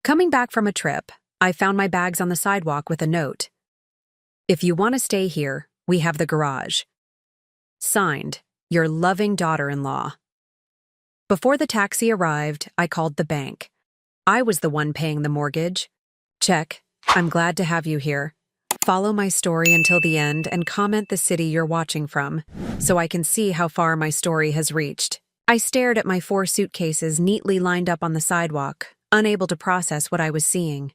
Coming back from a trip, I found my bags on the sidewalk with a note. If you want to stay here, we have the garage. Signed, your loving daughter-in-law. Before the taxi arrived, I called the bank. I was the one paying the mortgage. Check, I'm glad to have you here. Follow my story until the end and comment the city you're watching from, so I can see how far my story has reached. I stared at my 4 suitcases neatly lined up on the sidewalk, unable to process what I was seeing.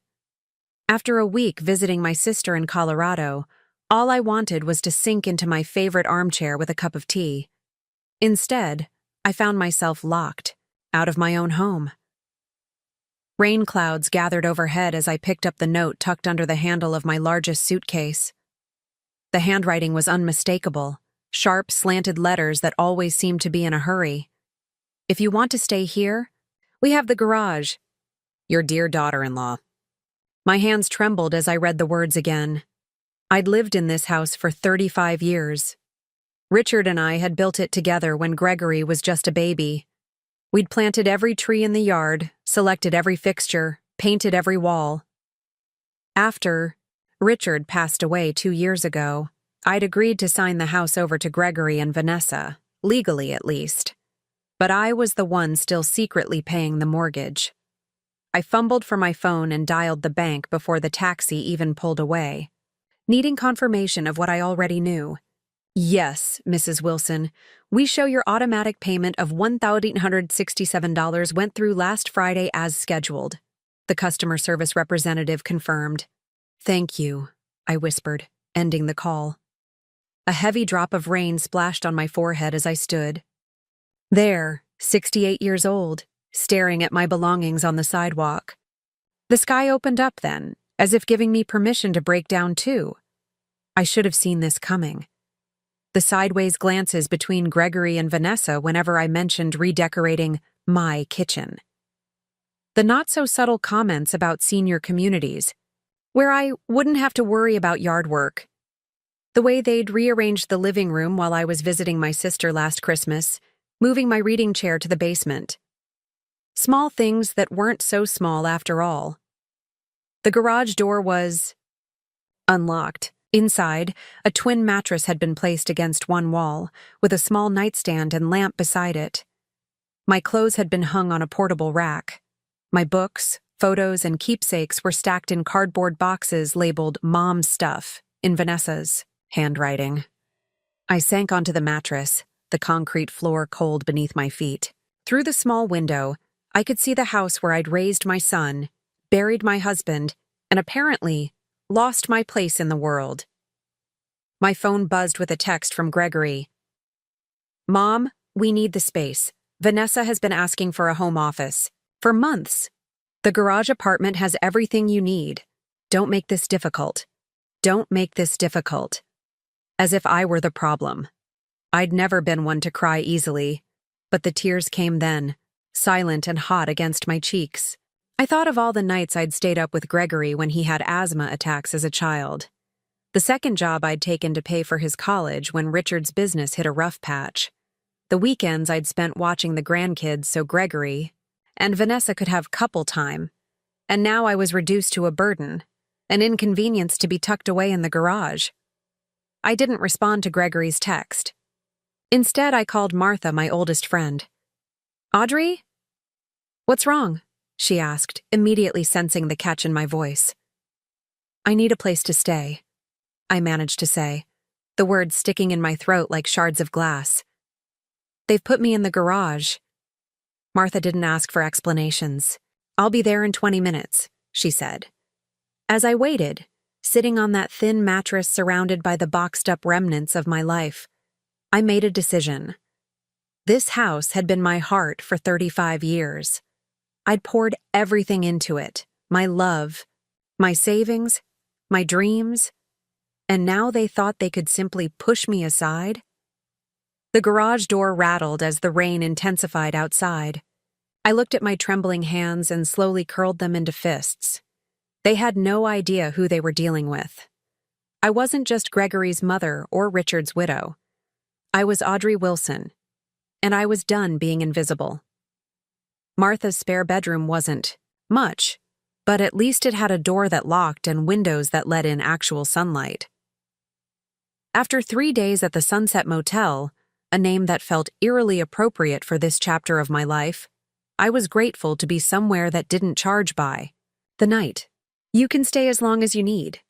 After a week visiting my sister in Colorado, all I wanted was to sink into my favorite armchair with a cup of tea. Instead, I found myself locked, out of my own home. Rain clouds gathered overhead as I picked up the note tucked under the handle of my largest suitcase. The handwriting was unmistakable, sharp, slanted letters that always seemed to be in a hurry. If you want to stay here, we have the garage. Your dear daughter-in-law. My hands trembled as I read the words again. I'd lived in this house for 35 years. Richard and I had built it together when Gregory was just a baby. We'd planted every tree in the yard, selected every fixture, painted every wall. After Richard passed away 2 years ago, I'd agreed to sign the house over to Gregory and Vanessa, legally at least. But I was the one still secretly paying the mortgage. I fumbled for my phone and dialed the bank before the taxi even pulled away, needing confirmation of what I already knew. Yes, Mrs. Wilson, we show your automatic payment of $1,867 went through last Friday as scheduled, the customer service representative confirmed. Thank you, I whispered, ending the call. A heavy drop of rain splashed on my forehead as I stood. There, 68 years old, staring at my belongings on the sidewalk. The sky opened up then, as if giving me permission to break down too. I should have seen this coming. The sideways glances between Gregory and Vanessa whenever I mentioned redecorating my kitchen. The not-so-subtle comments about senior communities, where I wouldn't have to worry about yard work. The way they'd rearranged the living room while I was visiting my sister last Christmas, moving my reading chair to the basement. Small things that weren't so small after all. The garage door was unlocked. Inside, a twin mattress had been placed against one wall, with a small nightstand and lamp beside it. My clothes had been hung on a portable rack. My books, photos, and keepsakes were stacked in cardboard boxes labeled Mom's Stuff in Vanessa's handwriting. I sank onto the mattress, the concrete floor cold beneath my feet. Through the small window, I could see the house where I'd raised my son, buried my husband, and apparently lost my place in the world. My phone buzzed with a text from Gregory. Mom, we need the space. Vanessa has been asking for a home office. For months. The garage apartment has everything you need. Don't make this difficult. Don't make this difficult. As if I were the problem. I'd never been one to cry easily, but the tears came then, silent and hot against my cheeks. I thought of all the nights I'd stayed up with Gregory when he had asthma attacks as a child. The second job I'd taken to pay for his college when Richard's business hit a rough patch. The weekends I'd spent watching the grandkids so Gregory and Vanessa could have couple time. And now I was reduced to a burden, an inconvenience to be tucked away in the garage. I didn't respond to Gregory's text. Instead, I called Martha, my oldest friend. Audrey? What's wrong? She asked, immediately sensing the catch in my voice. I need a place to stay, I managed to say, the words sticking in my throat like shards of glass. They've put me in the garage. Martha didn't ask for explanations. I'll be there in 20 minutes, she said. As I waited, sitting on that thin mattress surrounded by the boxed-up remnants of my life, I made a decision. This house had been my heart for 35 years. I'd poured everything into it, my love, my savings, my dreams, and now they thought they could simply push me aside? The garage door rattled as the rain intensified outside. I looked at my trembling hands and slowly curled them into fists. They had no idea who they were dealing with. I wasn't just Gregory's mother or Richard's widow. I was Audrey Wilson, and I was done being invisible. Martha's spare bedroom wasn't much, but at least it had a door that locked and windows that let in actual sunlight. After 3 days at the Sunset Motel, a name that felt eerily appropriate for this chapter of my life, I was grateful to be somewhere that didn't charge by the night. "You can stay as long as you need,"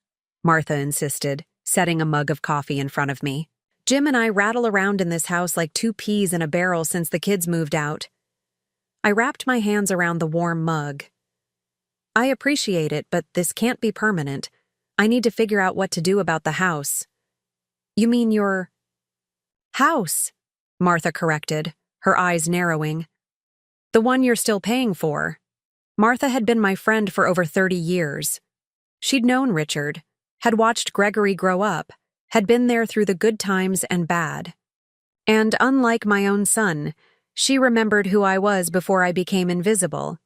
Martha insisted, setting a mug of coffee in front of me. "Jim and I rattle around in this house like 2 peas in a barrel since the kids moved out." I wrapped my hands around the warm mug. "I appreciate it, but this can't be permanent. I need to figure out what to do about the house." "You mean your house?" Martha corrected, her eyes narrowing. "The one you're still paying for." Martha had been my friend for over 30 years. She'd known Richard, had watched Gregory grow up, had been there through the good times and bad. And unlike my own son, she remembered who I was before I became invisible.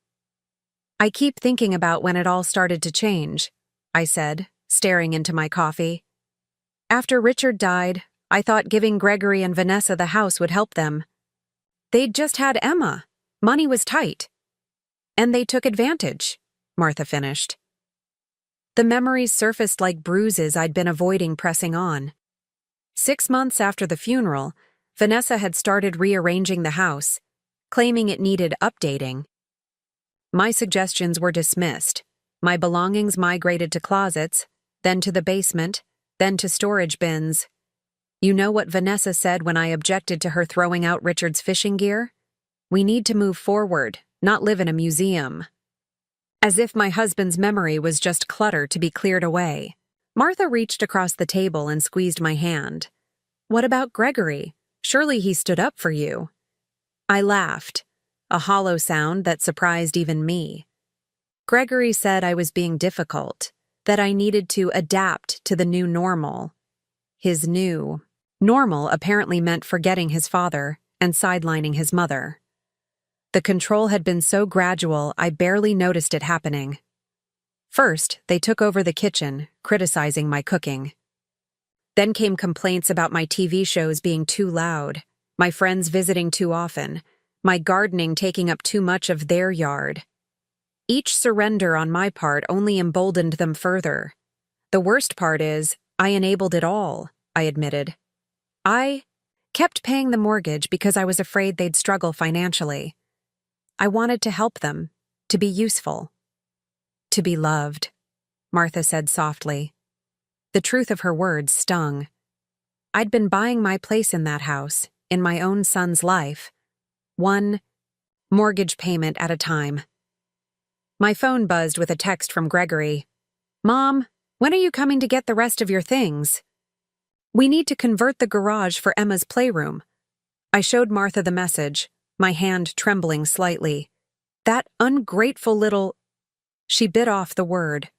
"I keep thinking about when it all started to change," I said, staring into my coffee. "After Richard died, I thought giving Gregory and Vanessa the house would help them. They'd just had Emma. Money was tight. And they took advantage," Martha finished. The memories surfaced like bruises I'd been avoiding pressing on. 6 months after the funeral, Vanessa had started rearranging the house, claiming it needed updating. My suggestions were dismissed. My belongings migrated to closets, then to the basement, then to storage bins. You know what Vanessa said when I objected to her throwing out Richard's fishing gear? "We need to move forward, not live in a museum." As if my husband's memory was just clutter to be cleared away. Martha reached across the table and squeezed my hand. "What about Gregory? Surely he stood up for you." I laughed, a hollow sound that surprised even me. Gregory said I was being difficult, that I needed to adapt to the new normal. His new normal apparently meant forgetting his father and sidelining his mother. The control had been so gradual I barely noticed it happening. First, they took over the kitchen, criticizing my cooking. Then came complaints about my TV shows being too loud, my friends visiting too often, my gardening taking up too much of their yard. Each surrender on my part only emboldened them further. "The worst part is, I enabled it all," I admitted. "I kept paying the mortgage because I was afraid they'd struggle financially. I wanted to help them, to be useful, to be loved," Martha said softly. The truth of her words stung. I'd been buying my place in that house, in my own son's life, one mortgage payment at a time. My phone buzzed with a text from Gregory. "Mom, when are you coming to get the rest of your things? We need to convert the garage for Emma's playroom." I showed Martha the message, my hand trembling slightly. "That ungrateful little—" She bit off the word.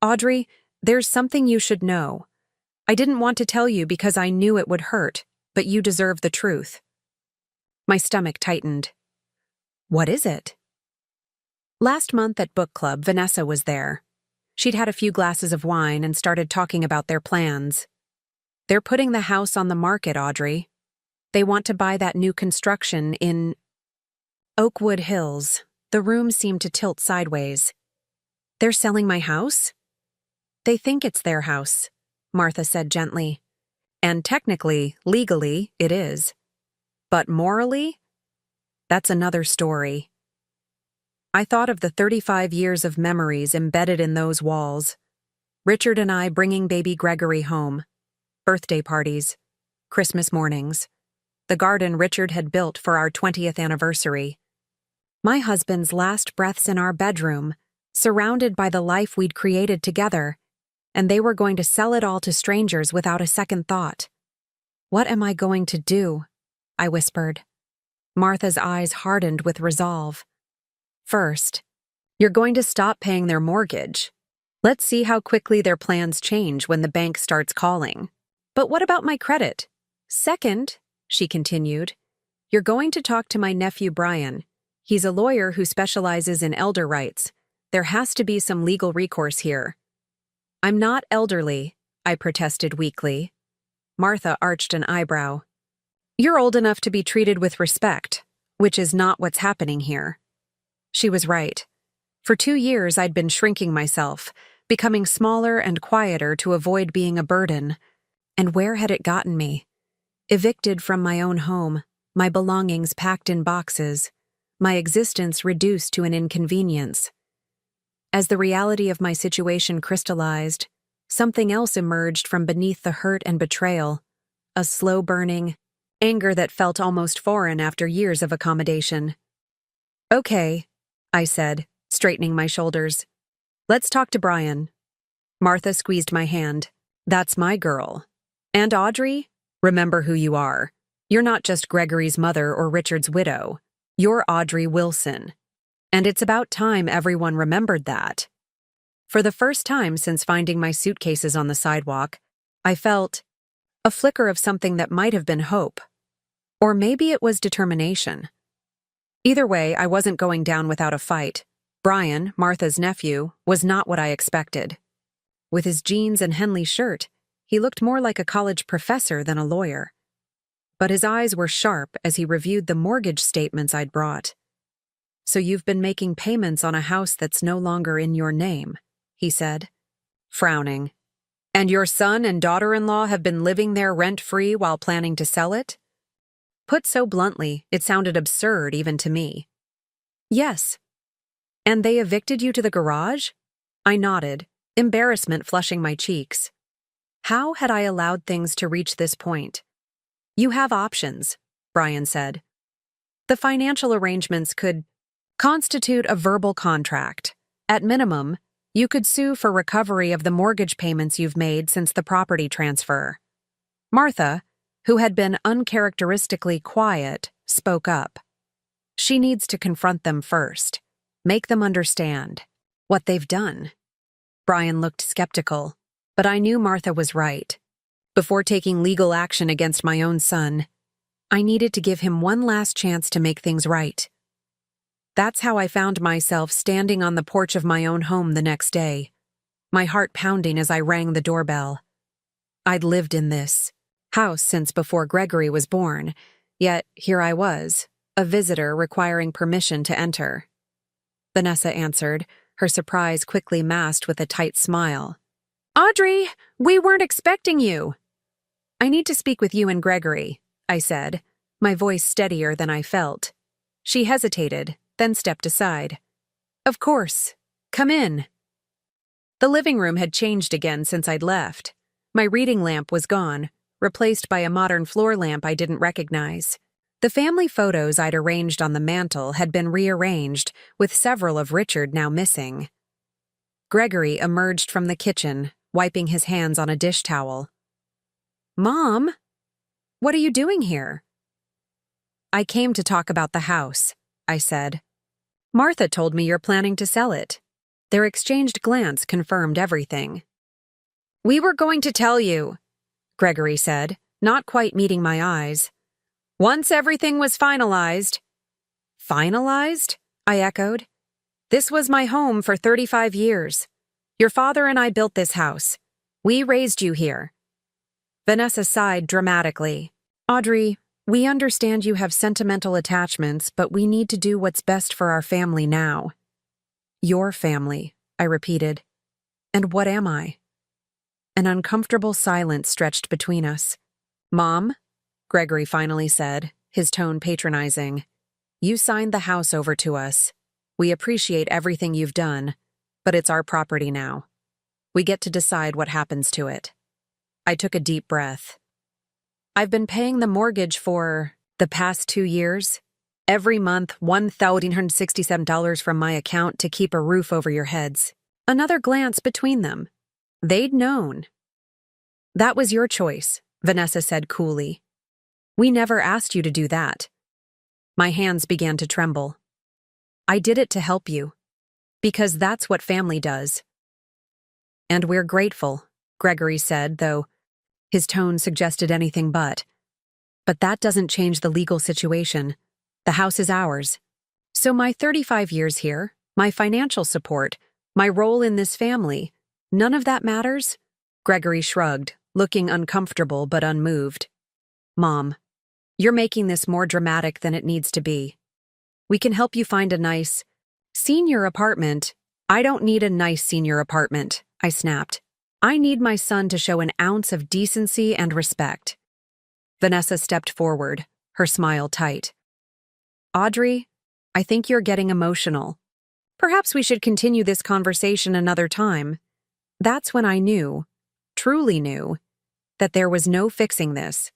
"Audrey, there's something you should know. I didn't want to tell you because I knew it would hurt, but you deserve the truth." My stomach tightened. "What is it?" Last month at book club, Vanessa was there. She'd had a few glasses of wine and started talking about their plans. "They're putting the house on the market, Audrey. They want to buy that new construction in Oakwood Hills." The room seemed to tilt sideways. "They're selling my house?" "They think it's their house," Martha said gently. "And technically, legally, it is. But morally? That's another story." I thought of the 35 years of memories embedded in those walls. Richard and I bringing baby Gregory home. Birthday parties. Christmas mornings. The garden Richard had built for our 20th anniversary. My husband's last breaths in our bedroom, surrounded by the life we'd created together, and they were going to sell it all to strangers without a second thought. "What am I going to do?" I whispered. Martha's eyes hardened with resolve. "First, you're going to stop paying their mortgage. Let's see how quickly their plans change when the bank starts calling. But what about my credit? Second," she continued, "you're going to talk to my nephew Brian. He's a lawyer who specializes in elder rights. There has to be some legal recourse here." "I'm not elderly," I protested weakly. Martha arched an eyebrow. "You're old enough to be treated with respect, which is not what's happening here." She was right. For 2 years, I'd been shrinking myself, becoming smaller and quieter to avoid being a burden. And where had it gotten me? Evicted from my own home, my belongings packed in boxes, my existence reduced to an inconvenience. As the reality of my situation crystallized, something else emerged from beneath the hurt and betrayal, a slow-burning anger that felt almost foreign after years of accommodation. "Okay," I said, straightening my shoulders. "Let's talk to Brian." Martha squeezed my hand. "That's my girl. And Audrey, remember who you are. You're not just Gregory's mother or Richard's widow. You're Audrey Wilson. And it's about time everyone remembered that." For the first time since finding my suitcases on the sidewalk, I felt a flicker of something that might have been hope. Or maybe it was determination. Either way, I wasn't going down without a fight. Brian, Martha's nephew, was not what I expected. With his jeans and Henley shirt, he looked more like a college professor than a lawyer. But his eyes were sharp as he reviewed the mortgage statements I'd brought. "So you've been making payments on a house that's no longer in your name," he said, frowning. "And your son and daughter-in-law have been living there rent-free while planning to sell it?" Put so bluntly, it sounded absurd even to me. "Yes." "And they evicted you to the garage?" I nodded, embarrassment flushing my cheeks. How had I allowed things to reach this point? "You have options," Brian said. "The financial arrangements could constitute a verbal contract. At minimum, you could sue for recovery of the mortgage payments you've made since the property transfer." Martha, who had been uncharacteristically quiet, spoke up. "She needs to confront them first. Make them understand what they've done." Brian looked skeptical, but I knew Martha was right. Before taking legal action against my own son, I needed to give him one last chance to make things right. That's how I found myself standing on the porch of my own home the next day, my heart pounding as I rang the doorbell. I'd lived in this house since before Gregory was born, yet here I was, a visitor requiring permission to enter. Vanessa answered, her surprise quickly masked with a tight smile. "Audrey, we weren't expecting you." "I need to speak with you and Gregory," I said, my voice steadier than I felt. She hesitated, then stepped aside. "Of course. Come in." The living room had changed again since I'd left. My reading lamp was gone, replaced by a modern floor lamp I didn't recognize. The family photos I'd arranged on the mantel had been rearranged, with several of Richard now missing. Gregory emerged from the kitchen, wiping his hands on a dish towel. "Mom, what are you doing here?" "I came to talk about the house," I said. "Martha told me you're planning to sell it." Their exchanged glance confirmed everything. "We were going to tell you," Gregory said, not quite meeting my eyes. "Once everything was finalized." "Finalized?" I echoed. "This was my home for 35 years. Your father and I built this house. We raised you here." Vanessa sighed dramatically. "Audrey, we understand you have sentimental attachments, but we need to do what's best for our family now." "Your family," I repeated. "And what am I?" An uncomfortable silence stretched between us. "Mom," Gregory finally said, his tone patronizing, "you signed the house over to us. We appreciate everything you've done, but it's our property now. We get to decide what happens to it." I took a deep breath. "I've been paying the mortgage for the past 2 years. Every month, $1,167 from my account to keep a roof over your heads." Another glance between them. They'd known. "That was your choice," Vanessa said coolly. "We never asked you to do that." My hands began to tremble. "I did it to help you. Because that's what family does." "And we're grateful," Gregory said, though his tone suggested anything but. "But that doesn't change the legal situation. The house is ours. So my 35 years here, my financial support, my role in this family, none of that matters?" Gregory shrugged, looking uncomfortable but unmoved. "Mom, you're making this more dramatic than it needs to be. We can help you find a nice, senior apartment I don't need a nice senior apartment, I snapped. I need my son to show an ounce of decency and respect. Vanessa stepped forward, her smile tight. Audrey, I think you're getting emotional. Perhaps we should continue this conversation another time. That's when I knew, truly knew, that there was no fixing this.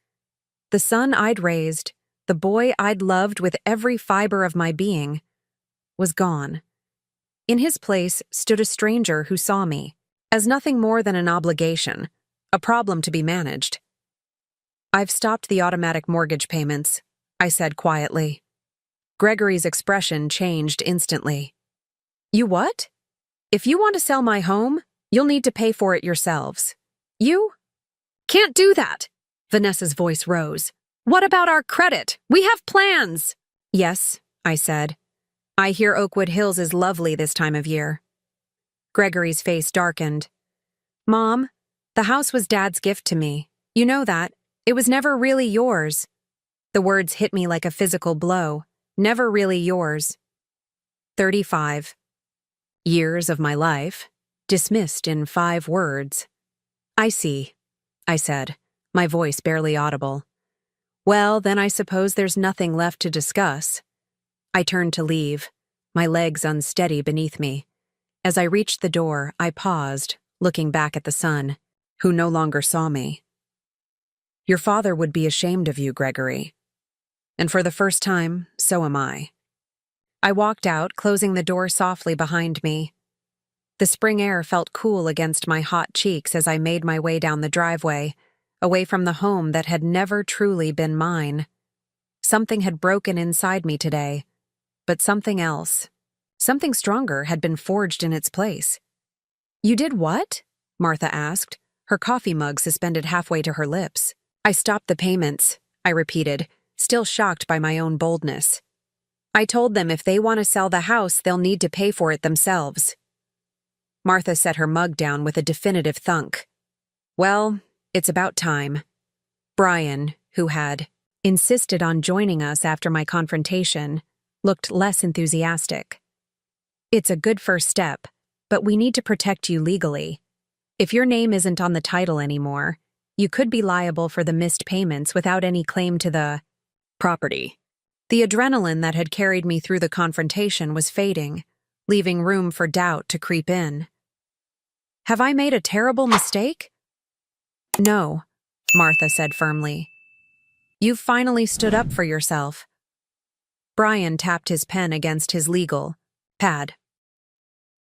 The son I'd raised, the boy I'd loved with every fiber of my being, was gone. In his place stood a stranger who saw me as nothing more than an obligation, a problem to be managed. I've stopped the automatic mortgage payments, I said quietly. Gregory's expression changed instantly. You what? If you want to sell my home, you'll need to pay for it yourselves. You? Can't do that. Vanessa's voice rose. What about our credit? We have plans. Yes, I said. I hear Oakwood Hills is lovely this time of year. Gregory's face darkened. Mom, the house was Dad's gift to me. You know that. It was never really yours. The words hit me like a physical blow. Never really yours. 35 years of my life, dismissed in 5 words. I see, I said, my voice barely audible. Well, then I suppose there's nothing left to discuss. I turned to leave, my legs unsteady beneath me. As I reached the door, I paused, looking back at the son, who no longer saw me. Your father would be ashamed of you, Gregory. And for the first time, so am I. I walked out, closing the door softly behind me. The spring air felt cool against my hot cheeks as I made my way down the driveway, away from the home that had never truly been mine. Something had broken inside me today, but something else, something stronger, had been forged in its place. You did what? Martha asked, her coffee mug suspended halfway to her lips. I stopped the payments, I repeated, still shocked by my own boldness. I told them if they want to sell the house, they'll need to pay for it themselves. Martha set her mug down with a definitive thunk. Well, it's about time. Brian, who had insisted on joining us after my confrontation, looked less enthusiastic. It's a good first step, but we need to protect you legally. If your name isn't on the title anymore, you could be liable for the missed payments without any claim to the property. The adrenaline that had carried me through the confrontation was fading, leaving room for doubt to creep in. Have I made a terrible mistake? No, Martha said firmly. You've finally stood up for yourself. Brian tapped his pen against his legal pad.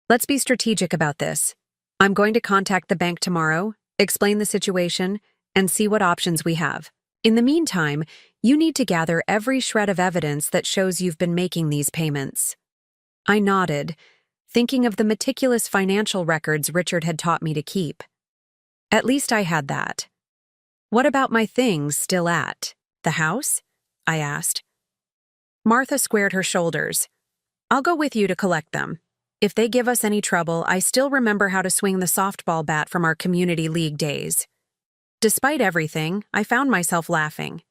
Let's be strategic about this. I'm going to contact the bank tomorrow, explain the situation, and see what options we have. In the meantime, you need to gather every shred of evidence that shows you've been making these payments. I nodded, thinking of the meticulous financial records Richard had taught me to keep. At least I had that. What about my things still at the house? I asked. Martha squared her shoulders. I'll go with you to collect them. If they give us any trouble, I still remember how to swing the softball bat from our community league days. Despite everything, I found myself laughing.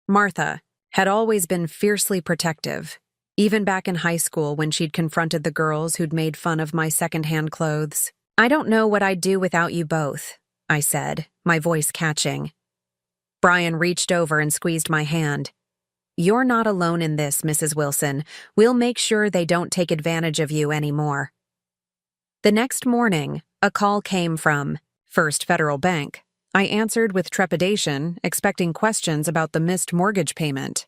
Martha had always been fiercely protective, even back in high school when she'd confronted the girls who'd made fun of my secondhand clothes. I don't know what I'd do without you both, I said, my voice catching. Brian reached over and squeezed my hand. You're not alone in this, Mrs. Wilson. We'll make sure they don't take advantage of you anymore. The next morning, a call came from First Federal Bank. I answered with trepidation, expecting questions about the missed mortgage payment.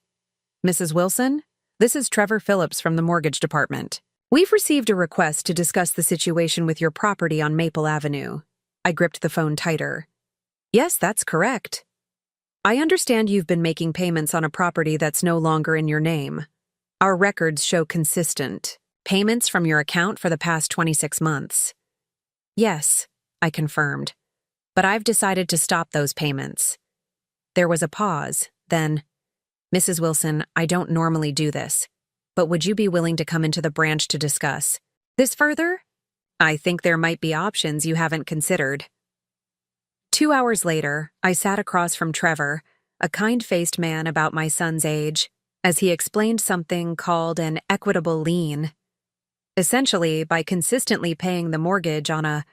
Mrs. Wilson, this is Trevor Phillips from the mortgage department. We've received a request to discuss the situation with your property on Maple Avenue. I gripped the phone tighter. Yes, that's correct. I understand you've been making payments on a property that's no longer in your name. Our records show consistent payments from your account for the past 26 months. Yes, I confirmed. But I've decided to stop those payments. There was a pause, then, Mrs. Wilson, I don't normally do this, but would you be willing to come into the branch to discuss this further? I think there might be options you haven't considered. 2 hours later, I sat across from Trevor, a kind-faced man about my son's age, as he explained something called an equitable lien. Essentially, by consistently paying the mortgage on a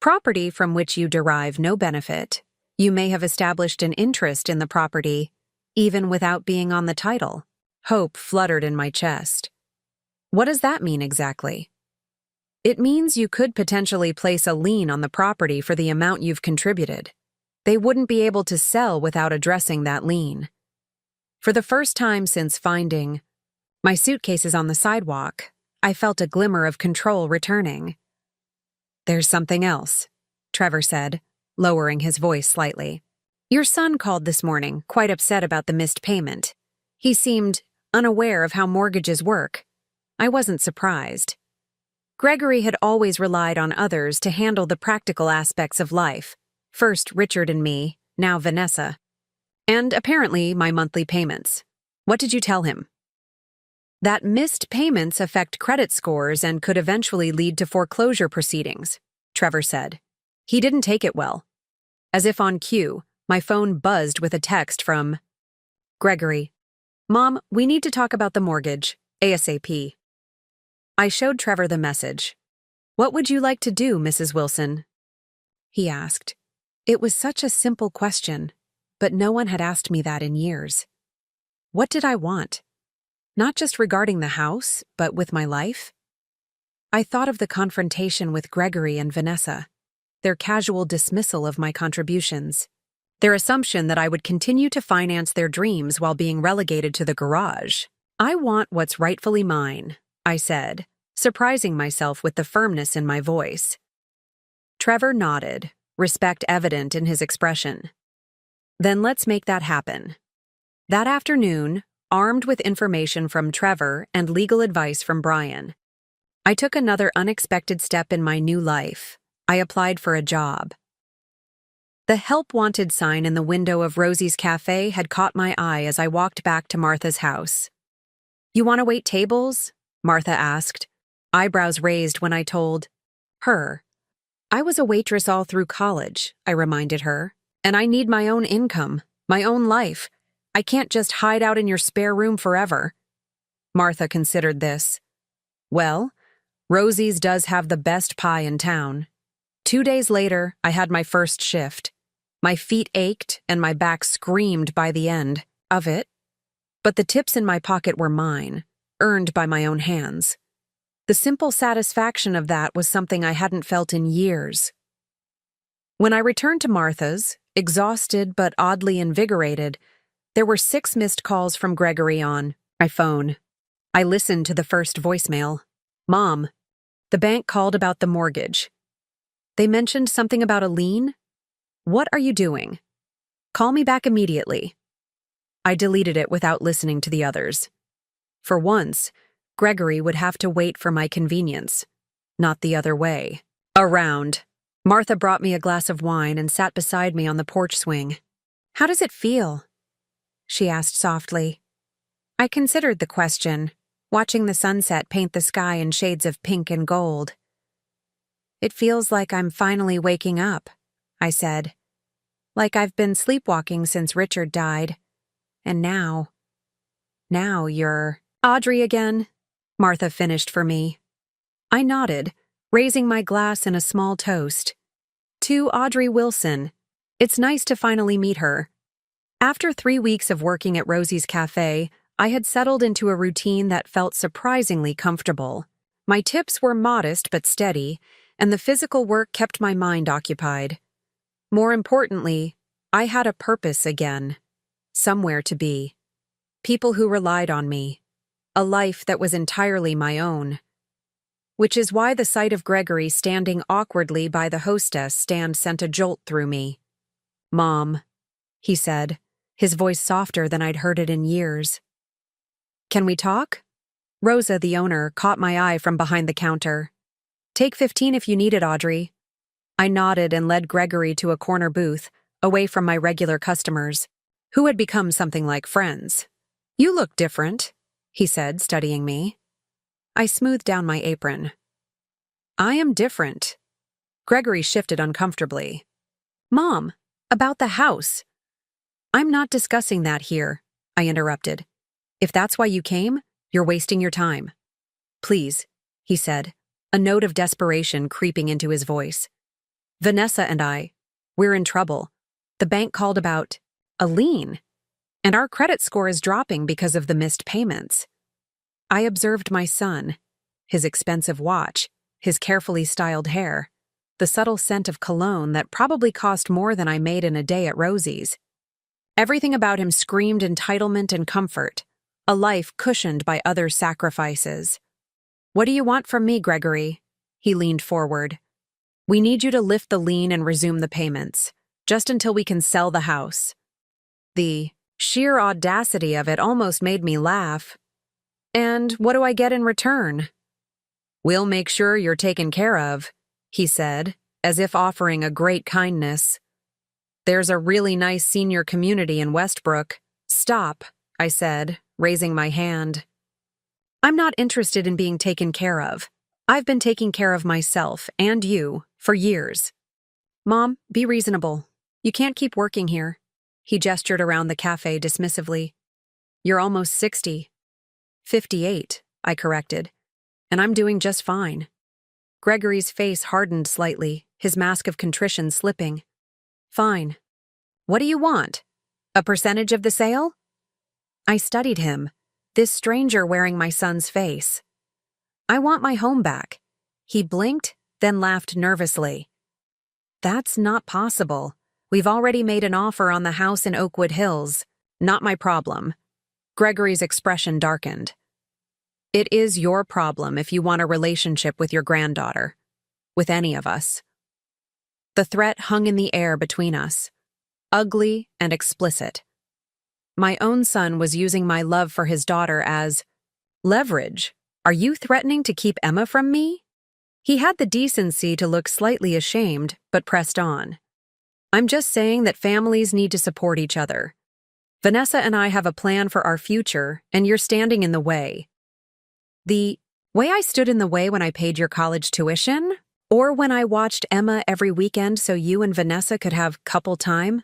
property from which you derive no benefit, you may have established an interest in the property, even without being on the title. Hope fluttered in my chest. What does that mean exactly? It means you could potentially place a lien on the property for the amount you've contributed. They wouldn't be able to sell without addressing that lien. For the first time since finding my suitcases on the sidewalk, I felt a glimmer of control returning. "There's something else," Trevor said, lowering his voice slightly. "Your son called this morning, quite upset about the missed payment. He seemed unaware of how mortgages work. I wasn't surprised. Gregory had always relied on others to handle the practical aspects of life. First Richard and me, now Vanessa. And apparently my monthly payments. What did you tell him?" "That missed payments affect credit scores and could eventually lead to foreclosure proceedings," Trevor said. He didn't take it well. As if on cue, my phone buzzed with a text from Gregory. "Mom, we need to talk about the mortgage, ASAP." I showed Trevor the message. "What would you like to do, Mrs. Wilson?" he asked. It was such a simple question, but no one had asked me that in years. What did I want? Not just regarding the house, but with my life? I thought of the confrontation with Gregory and Vanessa, their casual dismissal of my contributions, their assumption that I would continue to finance their dreams while being relegated to the garage. "I want what's rightfully mine," I said, surprising myself with the firmness in my voice. Trevor nodded, respect evident in his expression. "Then let's make that happen." That afternoon, armed with information from Trevor and legal advice from Brian, I took another unexpected step in my new life. I applied for a job. The help wanted sign in the window of Rosie's cafe had caught my eye as I walked back to Martha's house. "You want to wait tables?" Martha asked, eyebrows raised when I told her. "I was a waitress all through college," I reminded her, "and I need my own income, my own life. I can't just hide out in your spare room forever." Martha considered this. "Well, Rosie's does have the best pie in town." 2 days later, I had my first shift. My feet ached and my back screamed by the end of it. But the tips in my pocket were mine, earned by my own hands. The simple satisfaction of that was something I hadn't felt in years. When I returned to Martha's, exhausted but oddly invigorated, there were 6 missed calls from Gregory on my phone. I listened to the first voicemail. "Mom, the bank called about the mortgage. They mentioned something about a lien? What are you doing? Call me back immediately." I deleted it without listening to the others. For once, Gregory would have to wait for my convenience, not the other way. Around. Martha brought me a glass of wine and sat beside me on the porch swing. "How does it feel?" she asked softly. I considered the question, watching the sunset paint the sky in shades of pink and gold. "It feels like I'm finally waking up," I said. "Like I've been sleepwalking since Richard died. And now you're Audrey again," Martha finished for me. I nodded, raising my glass in a small toast. "To Audrey Wilson. It's nice to finally meet her." After 3 weeks of working at Rosie's cafe, I had settled into a routine that felt surprisingly comfortable. My tips were modest but steady, and the physical work kept my mind occupied. More importantly, I had a purpose again. Somewhere to be. People who relied on me. A life that was entirely my own. Which is why the sight of Gregory standing awkwardly by the hostess stand sent a jolt through me. "Mom," he said, his voice softer than I'd heard it in years. "Can we talk?" Rosa, the owner, caught my eye from behind the counter. "Take 15 if you need it, Audrey." I nodded and led Gregory to a corner booth, away from my regular customers, who had become something like friends. "You look different," he said, studying me. I smoothed down my apron. "I am different." Gregory shifted uncomfortably. "Mom, about the house." "I'm not discussing that here," I interrupted. "If that's why you came, you're wasting your time. Please, he said, a note of desperation creeping into his voice. Vanessa and we're in trouble. The bank called about a lien, and our credit score is dropping because of the missed payments. I observed my son, his expensive watch, his carefully styled hair, the subtle scent of cologne that probably cost more than I made in a day at Rosie's. Everything about him screamed entitlement and comfort, a life cushioned by other sacrifices. What do you want from me, Gregory? He leaned forward. We need you to lift the lien and resume the payments, just until we can sell the house. The sheer audacity of it almost made me laugh. And what do I get in return? We'll make sure you're taken care of, he said, as if offering a great kindness. There's a really nice senior community in Westbrook. Stop, I said, raising my hand. I'm not interested in being taken care of. I've been taking care of myself and you for years. Mom, be reasonable. You can't keep working here. He gestured around the cafe dismissively. You're almost 60. 58, I corrected. And I'm doing just fine. Gregory's face hardened slightly, his mask of contrition slipping. Fine. What do you want? A percentage of the sale? I studied him, this stranger wearing my son's face. I want my home back. He blinked, then laughed nervously. That's not possible. We've already made an offer on the house in Oakwood Hills. Not my problem. Gregory's expression darkened. It is your problem if you want a relationship with your granddaughter. With any of us. The threat hung in the air between us. Ugly and explicit. My own son was using my love for his daughter as leverage. Are you threatening to keep Emma from me? He had the decency to look slightly ashamed, but pressed on. I'm just saying that families need to support each other. Vanessa and I have a plan for our future, and you're standing in the way. The way I stood in the way when I paid your college tuition? Or when I watched Emma every weekend so you and Vanessa could have couple time?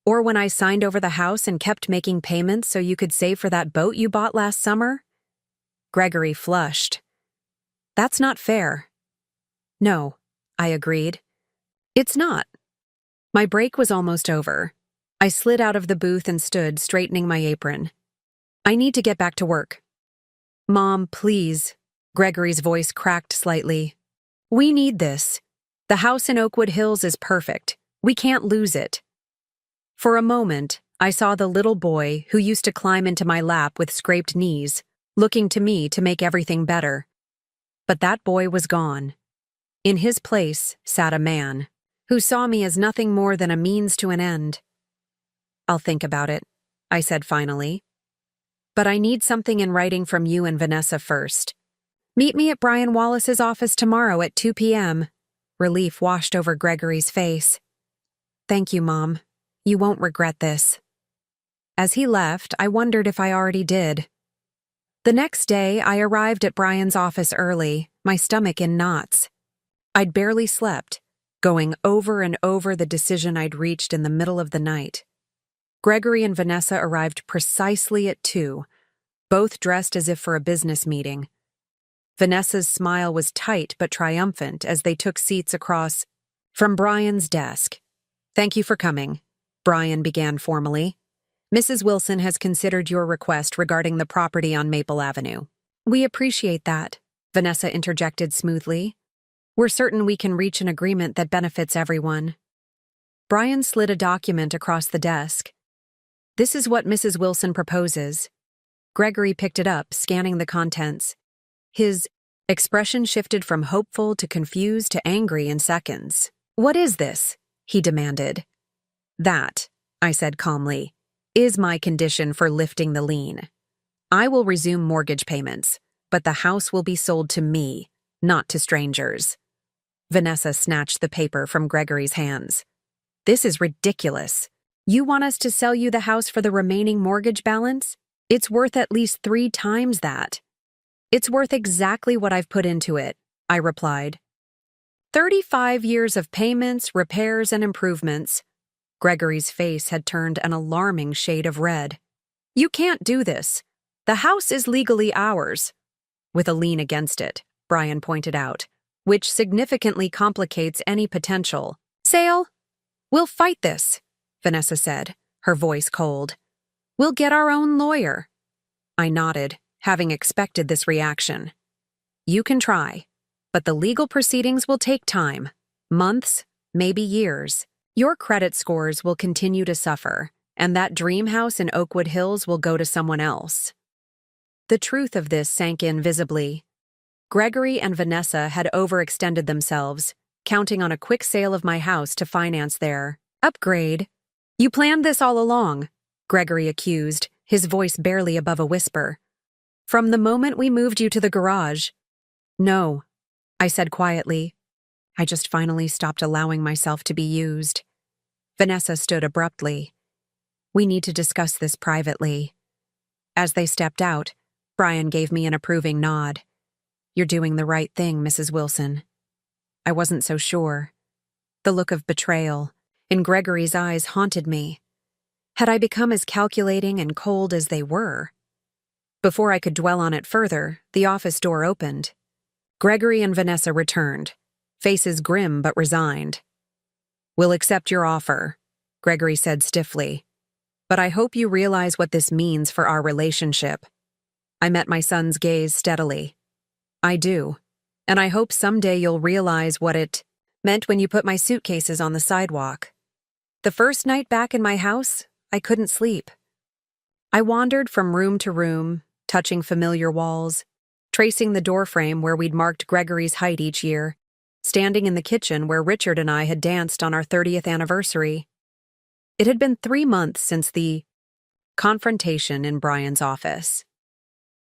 Or when I signed over the house and kept making payments so you could save for that boat you bought last summer? Gregory flushed. That's not fair. No, I agreed. It's not. My break was almost over. I slid out of the booth and stood, straightening my apron. I need to get back to work. Mom, please. Gregory's voice cracked slightly. We need this. The house in Oakwood Hills is perfect. We can't lose it. For a moment, I saw the little boy who used to climb into my lap with scraped knees, looking to me to make everything better. But that boy was gone. In his place sat a man, who saw me as nothing more than a means to an end. I'll think about it, I said finally. But I need something in writing from you and Vanessa first. Meet me at Brian Wallace's office tomorrow at 2 p.m. Relief washed over Gregory's face. Thank you, Mom. You won't regret this. As he left, I wondered if I already did. The next day, I arrived at Brian's office early, my stomach in knots. I'd barely slept, going over and over the decision I'd reached in the middle of the night. Gregory and Vanessa arrived precisely at 2, both dressed as if for a business meeting. Vanessa's smile was tight but triumphant as they took seats across from Brian's desk. Thank you for coming, Brian began formally. Mrs. Wilson has considered your request regarding the property on Maple Avenue. We appreciate that, Vanessa interjected smoothly. We're certain we can reach an agreement that benefits everyone. Brian slid a document across the desk. This is what Mrs. Wilson proposes. Gregory picked it up, scanning the contents. His expression shifted from hopeful to confused to angry in seconds. What is this? He demanded. That, I said calmly, is my condition for lifting the lien. I will resume mortgage payments, but the house will be sold to me, not to strangers. Vanessa snatched the paper from Gregory's hands. This is ridiculous. You want us to sell you the house for the remaining mortgage balance? It's worth at least 3 times that. It's worth exactly what I've put into it, I replied. 35 years of payments, repairs, and improvements. Gregory's face had turned an alarming shade of red. You can't do this. The house is legally ours, with a lien against it. Brian pointed out, which significantly complicates any potential sale. We'll fight this, Vanessa said, her voice cold. We'll get our own lawyer. I nodded, having expected this reaction. You can try, but the legal proceedings will take time. Months, maybe years. Your credit scores will continue to suffer, and that dream house in Oakwood Hills will go to someone else. The truth of this sank in visibly. Gregory and Vanessa had overextended themselves, counting on a quick sale of my house to finance their upgrade. You planned this all along, Gregory accused, his voice barely above a whisper. From the moment we moved you to the garage. No, I said quietly. I just finally stopped allowing myself to be used. Vanessa stood abruptly. We need to discuss this privately. As they stepped out, Brian gave me an approving nod. You're doing the right thing, Mrs. Wilson. I wasn't so sure. The look of betrayal in Gregory's eyes haunted me. Had I become as calculating and cold as they were? Before I could dwell on it further, the office door opened. Gregory and Vanessa returned, faces grim but resigned. We'll accept your offer, Gregory said stiffly. But I hope you realize what this means for our relationship. I met my son's gaze steadily. I do, and I hope someday you'll realize what it meant when you put my suitcases on the sidewalk. The first night back in my house, I couldn't sleep. I wandered from room to room, touching familiar walls, tracing the doorframe where we'd marked Gregory's height each year, standing in the kitchen where Richard and I had danced on our 30th anniversary. It had been 3 months since the confrontation in Brian's office.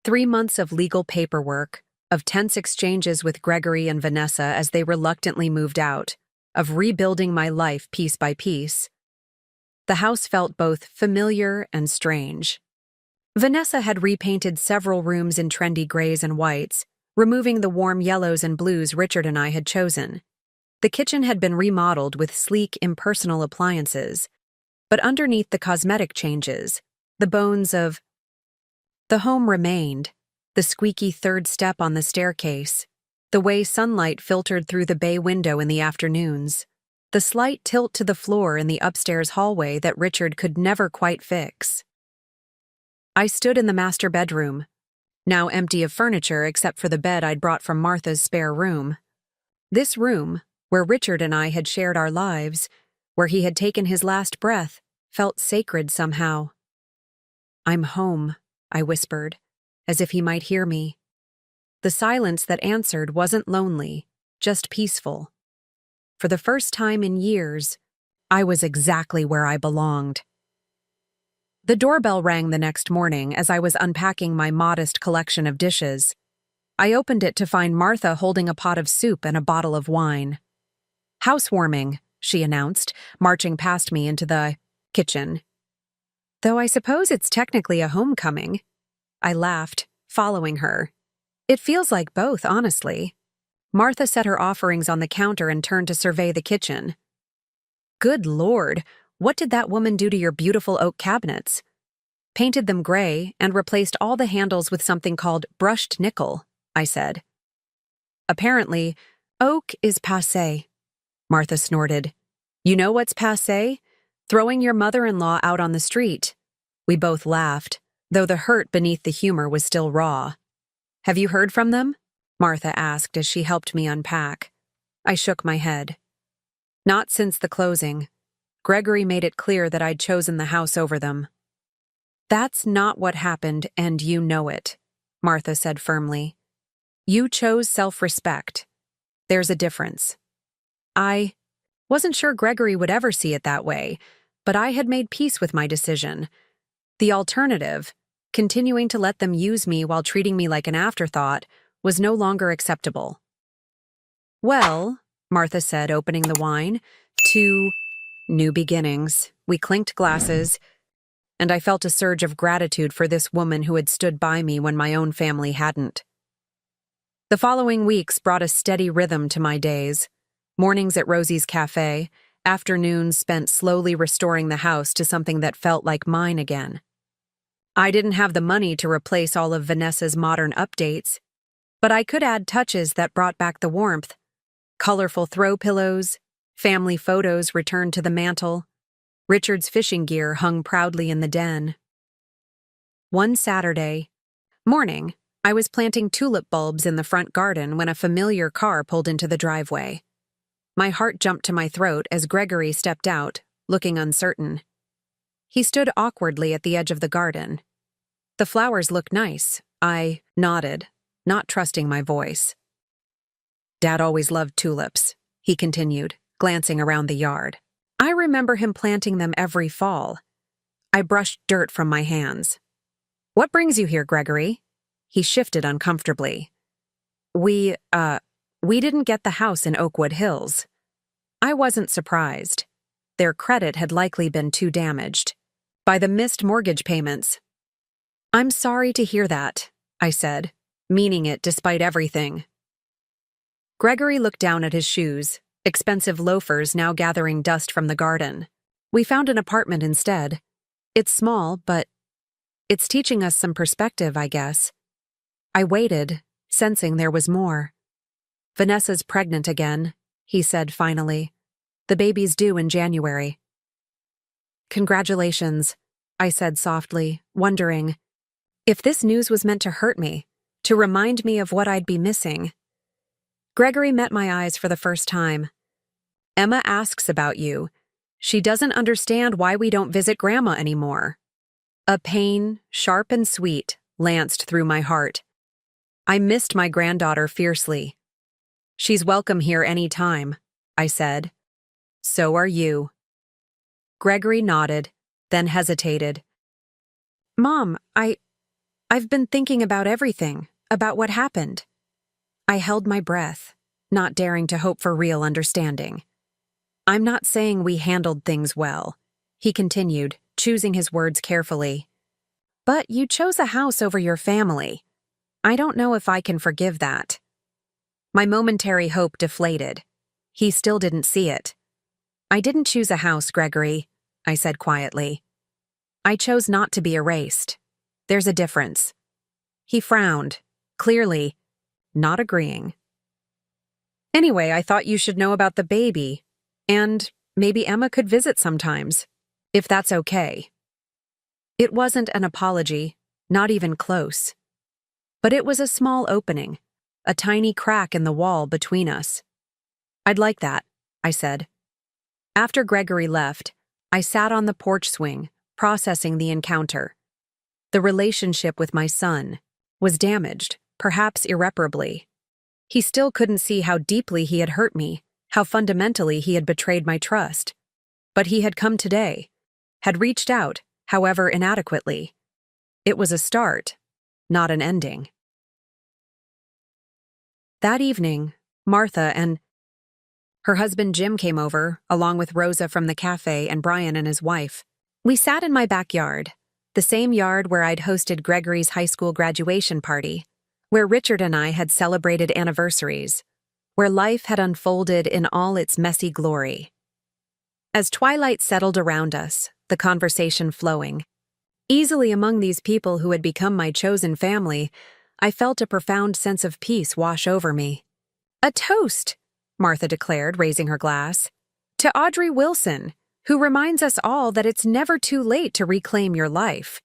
3 months of legal paperwork, of tense exchanges with Gregory and Vanessa as they reluctantly moved out, of rebuilding my life piece by piece. The house felt both familiar and strange. Vanessa had repainted several rooms in trendy grays and whites, removing the warm yellows and blues Richard and I had chosen. The kitchen had been remodeled with sleek, impersonal appliances, but underneath the cosmetic changes, the bones of the home remained. The squeaky third step on the staircase, the way sunlight filtered through the bay window in the afternoons, the slight tilt to the floor in the upstairs hallway that Richard could never quite fix. I stood in the master bedroom, now empty of furniture except for the bed I'd brought from Martha's spare room. This room, where Richard and I had shared our lives, where he had taken his last breath, felt sacred somehow. I'm home, I whispered, as if he might hear me. The silence that answered wasn't lonely, just peaceful. For the first time in years, I was exactly where I belonged. The doorbell rang the next morning as I was unpacking my modest collection of dishes. I opened it to find Martha holding a pot of soup and a bottle of wine. Housewarming, she announced, marching past me into the kitchen. Though I suppose it's technically a homecoming. I laughed, following her. It feels like both, honestly. Martha set her offerings on the counter and turned to survey the kitchen. Good Lord, what did that woman do to your beautiful oak cabinets? Painted them gray and replaced all the handles with something called brushed nickel, I said. Apparently, oak is passé, Martha snorted. You know what's passé? Throwing your mother-in-law out on the street. We both laughed, though the hurt beneath the humor was still raw. Have you heard from them? Martha asked as she helped me unpack. I shook my head. Not since the closing. Gregory made it clear that I'd chosen the house over them. That's not what happened, and you know it, Martha said firmly. You chose self-respect. There's a difference. I wasn't sure Gregory would ever see it that way, but I had made peace with my decision. The alternative, continuing to let them use me while treating me like an afterthought, was no longer acceptable. Well, Martha said, opening the wine, to new beginnings. We clinked glasses, and I felt a surge of gratitude for this woman who had stood by me when my own family hadn't. The following weeks brought a steady rhythm to my days. Mornings at Rosie's Cafe, afternoons spent slowly restoring the house to something that felt like mine again. I didn't have the money to replace all of Vanessa's modern updates, But I could add touches that brought back the warmth. Colorful throw pillows, family photos returned to the mantel. Richard's fishing gear hung proudly in the den. One Saturday morning, I was planting tulip bulbs in the front garden when a familiar car pulled into the driveway. My heart jumped to my throat as Gregory stepped out, looking uncertain. He stood awkwardly at the edge of the garden. The flowers looked nice. I nodded, not trusting my voice. Dad always loved tulips, he continued, glancing around the yard. I remember him planting them every fall. I brushed dirt from my hands. What brings you here, Gregory? He shifted uncomfortably. We didn't get the house in Oakwood Hills. I wasn't surprised. Their credit had likely been too damaged by the missed mortgage payments. I'm sorry to hear that, I said, meaning it despite everything. Gregory looked down at his shoes, expensive loafers now gathering dust from the garden. We found an apartment instead. It's small, but it's teaching us some perspective, I guess. I waited, sensing there was more. Vanessa's pregnant again, he said finally. The baby's due in January. Congratulations, I said softly, wondering if this news was meant to hurt me, to remind me of what I'd be missing. Gregory met my eyes for the first time. Emma asks about you. She doesn't understand why we don't visit Grandma anymore. A pain, sharp and sweet, lanced through my heart. I missed my granddaughter fiercely. She's welcome here any time, I said. So are you. Gregory nodded, then hesitated. Mom, I've been thinking about everything, about what happened. I held my breath, not daring to hope for real understanding. I'm not saying we handled things well, he continued, choosing his words carefully. But you chose a house over your family. I don't know if I can forgive that. My momentary hope deflated. He still didn't see it. I didn't choose a house, Gregory, I said quietly. I chose not to be erased. There's a difference. He frowned, clearly not agreeing. Anyway, I thought you should know about the baby, and maybe Emma could visit sometimes, if that's okay. It wasn't an apology, not even close. But it was a small opening, a tiny crack in the wall between us. I'd like that, I said. After Gregory left, I sat on the porch swing, processing the encounter. The relationship with my son was damaged, perhaps irreparably. He still couldn't see how deeply he had hurt me, how fundamentally he had betrayed my trust. But he had come today, had reached out, however inadequately. It was a start, not an ending. That evening, Martha and her husband Jim came over, along with Rosa from the cafe and Brian and his wife. We sat in my backyard, the same yard where I'd hosted Gregory's high school graduation party, where Richard and I had celebrated anniversaries, where life had unfolded in all its messy glory. As twilight settled around us, the conversation flowing, easily among these people who had become my chosen family, I felt a profound sense of peace wash over me. A toast, Martha declared, raising her glass, to Audrey Wilson, who reminds us all that it's never too late to reclaim your life.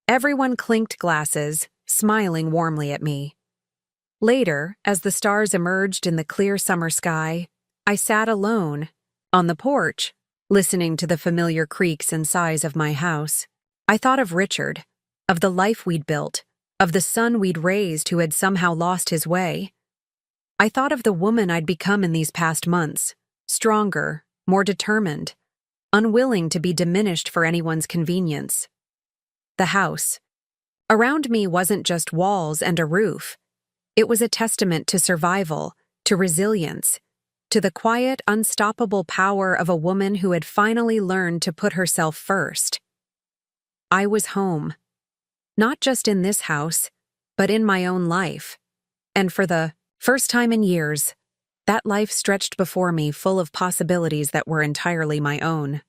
Everyone clinked glasses, smiling warmly at me. Later, as the stars emerged in the clear summer sky, I sat alone, on the porch, listening to the familiar creaks and sighs of my house. I thought of Richard, of the life we'd built, of the son we'd raised who had somehow lost his way. I thought of the woman I'd become in these past months, stronger, more determined, unwilling to be diminished for anyone's convenience. The house around me wasn't just walls and a roof. It was a testament to survival, to resilience, to the quiet, unstoppable power of a woman who had finally learned to put herself first. I was home, not just in this house, but in my own life. And for the first time in years, that life stretched before me full of possibilities that were entirely my own.